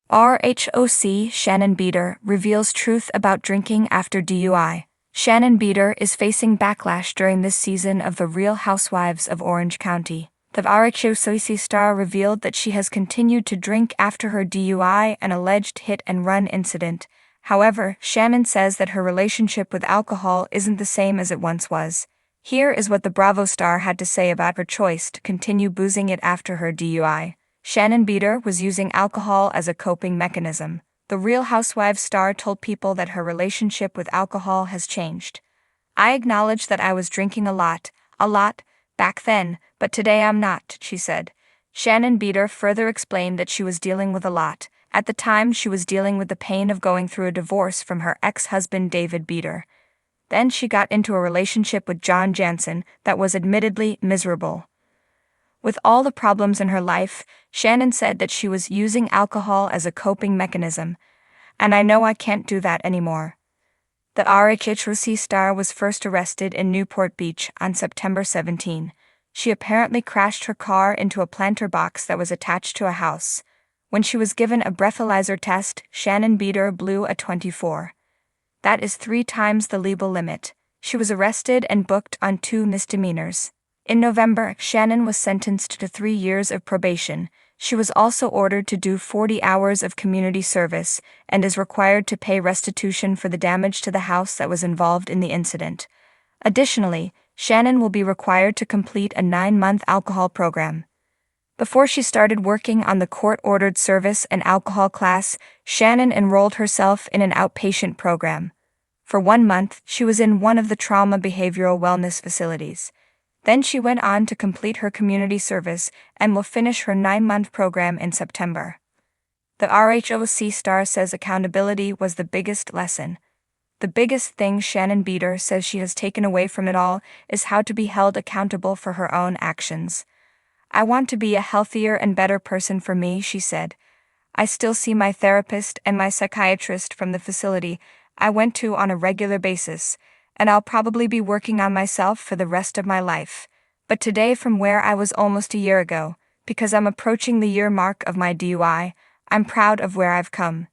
RHOC Shannon Beador reveals truth about drinking after DUI. Shannon Beador is facing backlash during this season of The Real Housewives of Orange County. The RHOC star revealed that she has continued to drink after her DUI and alleged hit-and-run incident. However, Shannon says that her relationship with alcohol isn't the same as it once was. Here is what the Bravo star had to say about her choice to continue boozing it after her DUI. Shannon Beador was using alcohol as a coping mechanism. The Real Housewives star told People that her relationship with alcohol has changed. "I acknowledge that I was drinking a lot, back then, but today I'm not," she said. Shannon Beador further explained that she was dealing with a lot. At the time, she was dealing with the pain of going through a divorce from her ex-husband David Beador. Then she got into a relationship with John Jansen that was admittedly miserable. With all the problems in her life, Shannon said that she was using alcohol as a coping mechanism, and I know I can't do that anymore. The RHOC star was first arrested in Newport Beach on September 17. She apparently crashed her car into a planter box that was attached to a house. When she was given a breathalyzer test, Shannon Beador blew a 24. That is 3 times the legal limit. She was arrested and booked on 2 misdemeanors. In November, Shannon was sentenced to 3 years of probation. She was also ordered to do 40 hours of community service and is required to pay restitution for the damage to the house that was involved in the incident. Additionally, Shannon will be required to complete a 9-month alcohol program. Before she started working on the court-ordered service and alcohol class, Shannon enrolled herself in an outpatient program. For 1 month, she was in one of the trauma behavioral wellness facilities. Then she went on to complete her community service and will finish her 9-month program in September. The RHOC star says accountability was the biggest lesson. The biggest thing Shannon Beador says she has taken away from it all is how to be held accountable for her own actions. "I want to be a healthier and better person for me," she said. "I still see my therapist and my psychiatrist from the facility I went to on a regular basis, and I'll probably be working on myself for the rest of my life. But today, from where I was almost a year ago, because I'm approaching the year mark of my DUI, I'm proud of where I've come."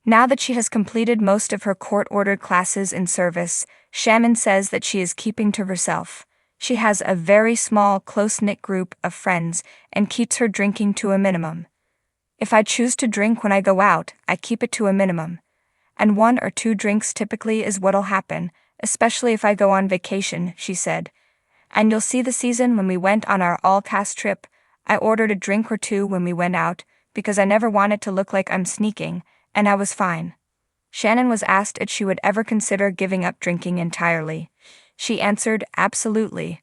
Now that she has completed most of her court-ordered classes in service, Shannon says that she is keeping to herself. She has a very small, close-knit group of friends and keeps her drinking to a minimum. "If I choose to drink when I go out, I keep it to a minimum. And 1 or 2 drinks typically is what'll happen, especially if I go on vacation," she said. "And you'll see the season when we went on our all-cast trip, I ordered a drink or 2 when we went out, because I never want it to look like I'm sneaking, and I was fine." Shannon was asked if she would ever consider giving up drinking entirely. She answered, "Absolutely.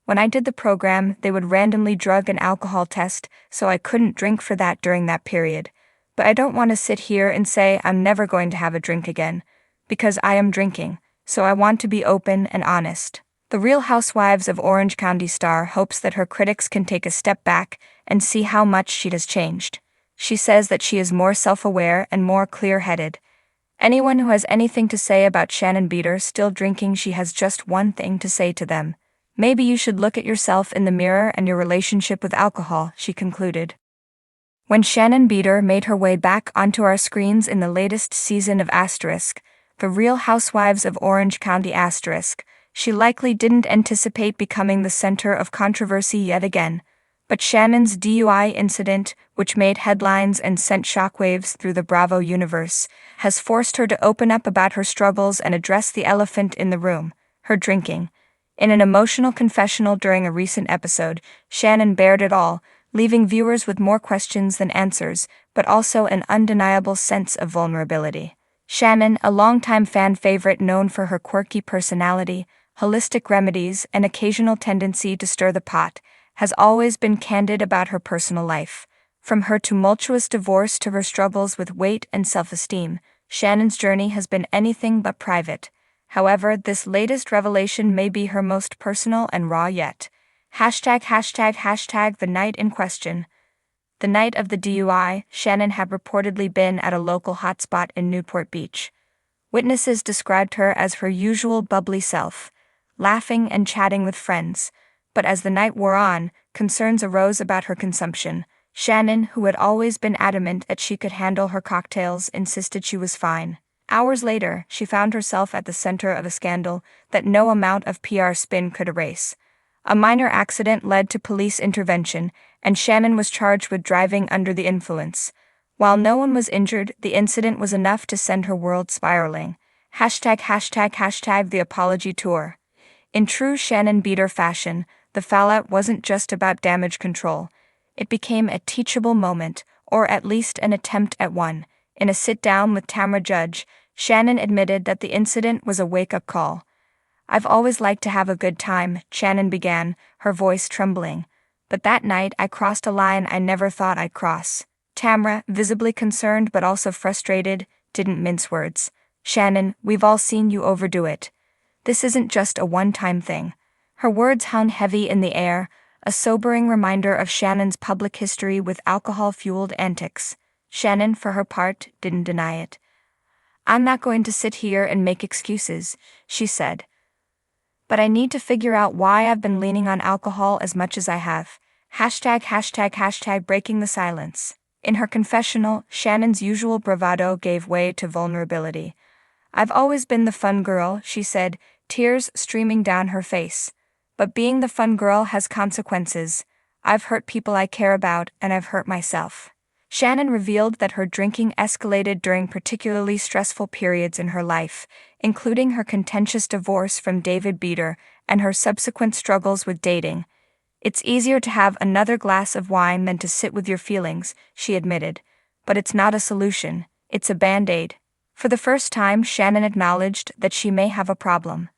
When I did the program, they would randomly drug and alcohol test, so I couldn't drink for that during that period. But I don't want to sit here and say I'm never going to have a drink again, because I am drinking, so I want to be open and honest." The Real Housewives of Orange County star hopes that her critics can take a step back and see how much she has changed. She says that she is more self-aware and more clear-headed. Anyone who has anything to say about Shannon Beador still drinking, she has just one thing to say to them. "Maybe you should look at yourself in the mirror and your relationship with alcohol," she concluded. When Shannon Beador made her way back onto our screens in the latest season of The Real Housewives of Orange County she likely didn't anticipate becoming the center of controversy yet again. But Shannon's DUI incident, which made headlines and sent shockwaves through the Bravo universe, has forced her to open up about her struggles and address the elephant in the room, her drinking. In an emotional confessional during a recent episode, Shannon bared it all, leaving viewers with more questions than answers, but also an undeniable sense of vulnerability. Shannon, a longtime fan favorite known for her quirky personality, holistic remedies, and occasional tendency to stir the pot, has always been candid about her personal life. From her tumultuous divorce to her struggles with weight and self-esteem, Shannon's journey has been anything but private. However, this latest revelation may be her most personal and raw yet. ###The night in question. The night of the DUI, Shannon had reportedly been at a local hotspot in Newport Beach. Witnesses described her as her usual bubbly self, laughing and chatting with friends. But as the night wore on, concerns arose about her consumption. Shannon, who had always been adamant that she could handle her cocktails, insisted she was fine. Hours later, she found herself at the center of a scandal that no amount of PR spin could erase. A minor accident led to police intervention, and Shannon was charged with driving under the influence. While no one was injured, the incident was enough to send her world spiraling. ##### The apology tour. In true Shannon Beador fashion, the fallout wasn't just about damage control. It became a teachable moment, or at least an attempt at one. In a sit-down with Tamra Judge, Shannon admitted that the incident was a wake-up call. "I've always liked to have a good time," Shannon began, her voice trembling. "But that night I crossed a line I never thought I'd cross." Tamra, visibly concerned but also frustrated, didn't mince words. "Shannon, we've all seen you overdo it. This isn't just a one-time thing." Her words hung heavy in the air, a sobering reminder of Shannon's public history with alcohol-fueled antics. Shannon, for her part, didn't deny it. "I'm not going to sit here and make excuses," she said. "But I need to figure out why I've been leaning on alcohol as much as I have." #### Breaking the silence. In her confessional, Shannon's usual bravado gave way to vulnerability. "I've always been the fun girl," she said, tears streaming down her face. "But being the fun girl has consequences. I've hurt people I care about, and I've hurt myself." Shannon revealed that her drinking escalated during particularly stressful periods in her life, including her contentious divorce from David Beador and her subsequent struggles with dating. "It's easier to have another glass of wine than to sit with your feelings," she admitted. "But it's not a solution, it's a band-aid." For the first time, Shannon acknowledged that she may have a problem.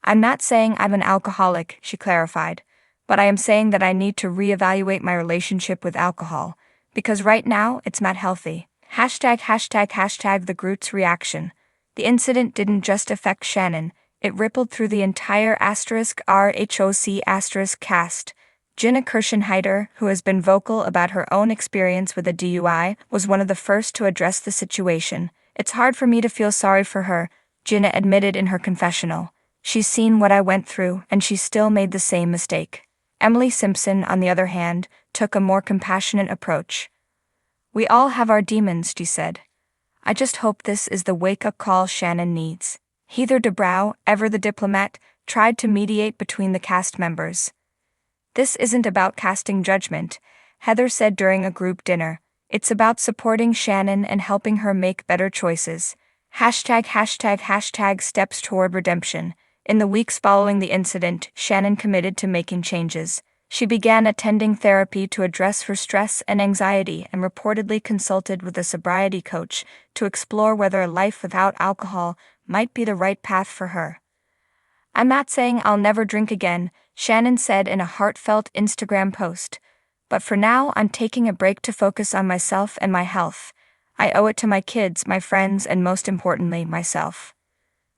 "I'm not saying I'm an alcoholic," she clarified, "but I am saying that I need to reevaluate my relationship with alcohol, because right now it's not healthy." #### The Groot's reaction. The incident didn't just affect Shannon, it rippled through the entire *RHOC* cast. Jenna Kirschenheiter, who has been vocal about her own experience with a DUI, was one of the first to address the situation. "It's hard for me to feel sorry for her," Jenna admitted in her confessional. "She's seen what I went through, and she still made the same mistake." Emily Simpson, on the other hand, took a more compassionate approach. "We all have our demons," she said. "I just hope this is the wake-up call Shannon needs." Heather Dubrow, ever the diplomat, tried to mediate between the cast members. "This isn't about casting judgment," Heather said during a group dinner. "It's about supporting Shannon and helping her make better choices." #### Steps toward redemption. In the weeks following the incident, Shannon committed to making changes. She began attending therapy to address her stress and anxiety and reportedly consulted with a sobriety coach to explore whether a life without alcohol might be the right path for her. "I'm not saying I'll never drink again," Shannon said in a heartfelt Instagram post. "But for now, I'm taking a break to focus on myself and my health. I owe it to my kids, my friends, and most importantly, myself."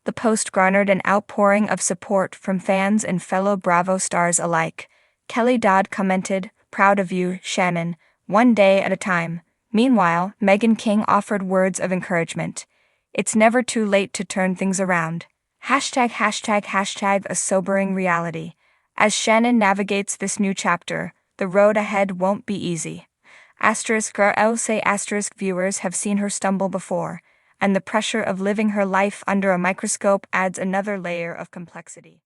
The post garnered an outpouring of support from fans and fellow Bravo stars alike. Kelly Dodd commented, "Proud of you, Shannon, one day at a time." Meanwhile, Meghan King offered words of encouragement. "It's never too late to turn things around." #### A sobering reality. As Shannon navigates this new chapter, the road ahead won't be easy. Viewers have seen her stumble before, and the pressure of living her life under a microscope adds another layer of complexity.